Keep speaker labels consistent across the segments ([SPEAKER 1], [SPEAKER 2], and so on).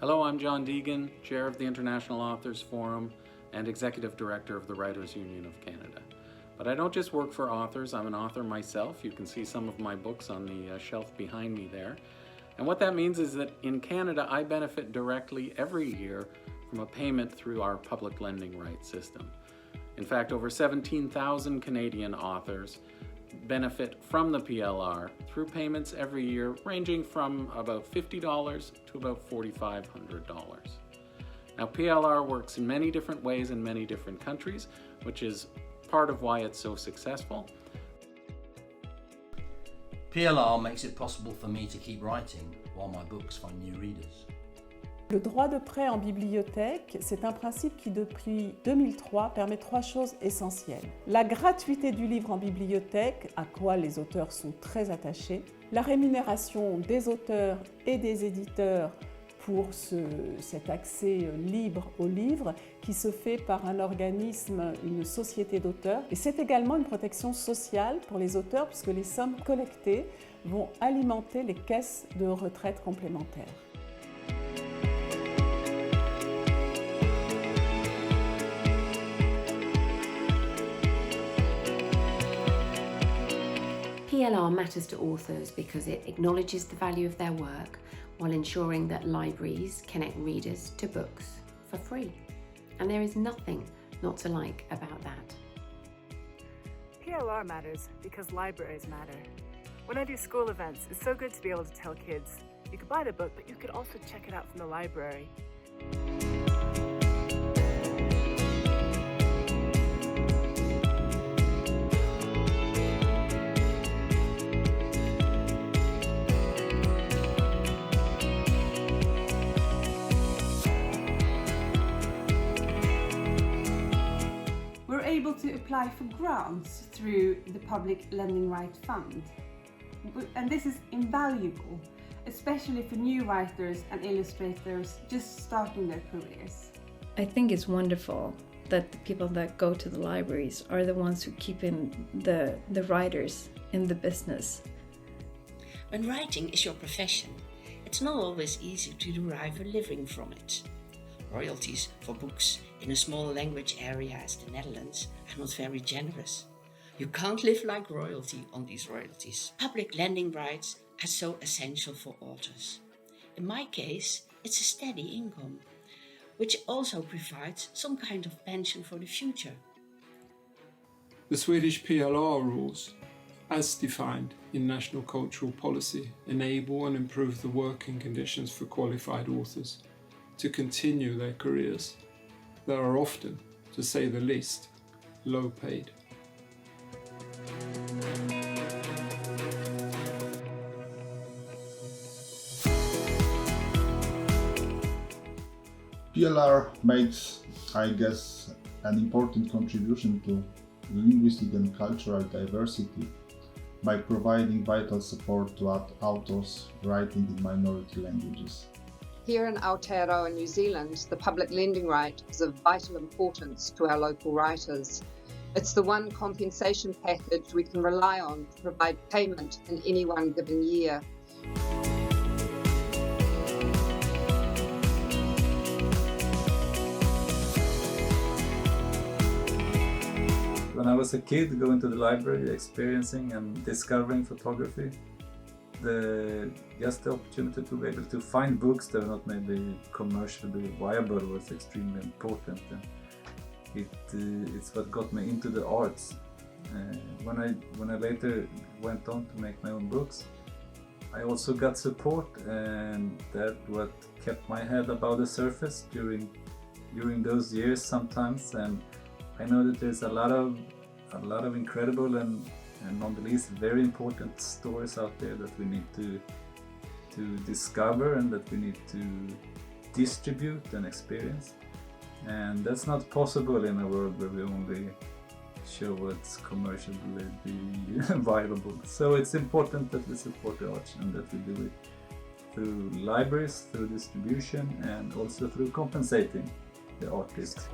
[SPEAKER 1] Hello, I'm John Deegan, Chair of the International Authors Forum and Executive Director of the Writers Union of Canada. But I don't just work for authors, I'm an author myself. You can see some of my books on the shelf behind me there. And what that means is that in Canada, I benefit directly every year from a payment through our public lending rights system. In fact, over 17,000 Canadian authors benefit from the PLR through payments every year ranging from about $50 to about $4,500. Now, PLR works in many different ways in many different countries, which is part of why it's so successful.
[SPEAKER 2] PLR makes it possible for me to keep writing while my books find new readers.
[SPEAKER 3] Le droit de prêt en bibliothèque, c'est un principe qui depuis 2003 permet trois choses essentielles. La gratuité du livre en bibliothèque, à quoi les auteurs sont très attachés, la rémunération des auteurs et des éditeurs pour cet accès libre au livre qui se fait par un organisme, une société d'auteurs. Et c'est également une protection sociale pour les auteurs puisque les sommes collectées vont alimenter les caisses de retraite complémentaires.
[SPEAKER 4] PLR matters to authors because it acknowledges the value of their work while ensuring that libraries connect readers to books for free. And there is nothing not to like about that.
[SPEAKER 5] PLR matters because libraries matter. When I do school events, it's so good to be able to tell kids, you could buy the book, but you could also check it out from the library.
[SPEAKER 6] Able to apply for grants through the Public Lending Right Fund. And this is invaluable, especially for new writers and illustrators just starting their careers.
[SPEAKER 7] I think it's wonderful that the people that go to the libraries are the ones who keep in the writers in the business.
[SPEAKER 8] When writing is your profession, it's not always easy to derive a living from it. Royalties for books in a small language area as the Netherlands are not very generous. You can't live like royalty on these royalties. Public lending rights are so essential for authors. In my case, it's a steady income, which also provides some kind of pension for the future.
[SPEAKER 9] The Swedish PLR rules, as defined in national cultural policy, enable and improve the working conditions for qualified authors to continue their careers that are often, to say the least, low paid.
[SPEAKER 10] PLR makes, I guess, an important contribution to linguistic and cultural diversity by providing vital support to authors writing in minority languages.
[SPEAKER 11] Here in Aotearoa, New Zealand, the public lending right is of vital importance to our local writers. It's the one compensation package we can rely on to provide payment in any one given year.
[SPEAKER 12] When I was a kid, going to the library, experiencing and discovering photography, just the opportunity to be able to find books that are not maybe commercially viable was extremely important. It's what got me into the arts. When I later went on to make my own books, I also got support, and that what kept my head above the surface during those years sometimes. And I know that there's a lot of incredible and not the least very important stories out there that we need to discover and that we need to distribute and experience. And that's not possible in a world where we only show what's commercially viable. So it's important that we support the arts and that we do it through libraries, through distribution, and also through compensating the artists.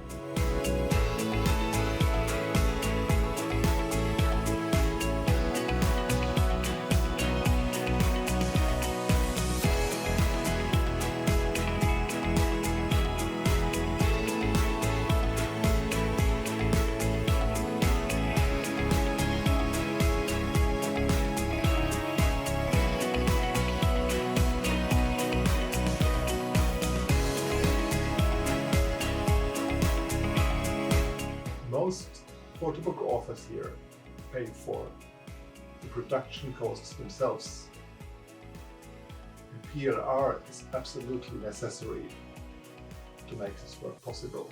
[SPEAKER 13] photo book authors here pay for the production costs themselves. And PLR is absolutely necessary to make this work possible.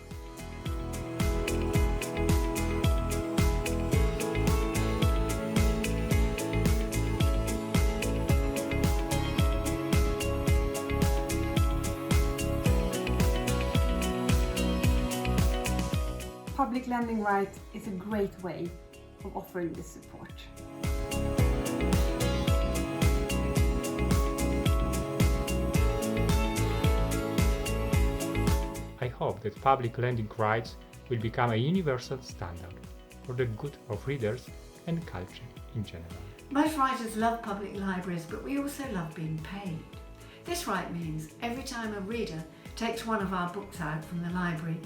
[SPEAKER 6] Public lending right is a great way of offering this support.
[SPEAKER 14] I hope that public lending rights will become a universal standard for the good of readers and culture in general.
[SPEAKER 15] Most writers love public libraries, but we also love being paid. This right means every time a reader takes one of our books out from the library,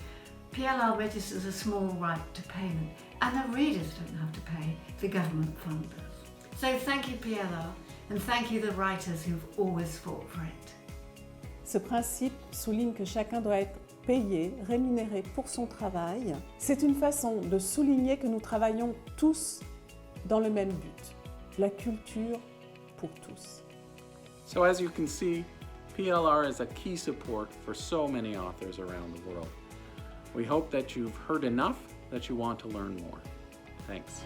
[SPEAKER 15] PLR registers a small right to payment, and the readers don't have to pay, the government fund does. So thank you PLR, and thank you the writers who've always fought for it.
[SPEAKER 3] Ce principe souligne que chacun doit être payé, rémunéré pour son travail. C'est une façon de souligner que nous travaillons tous dans le même but, la culture pour tous.
[SPEAKER 1] So as you can see, PLR is a key support for so many authors around the world. We hope that you've heard enough that you want to learn more. Thanks.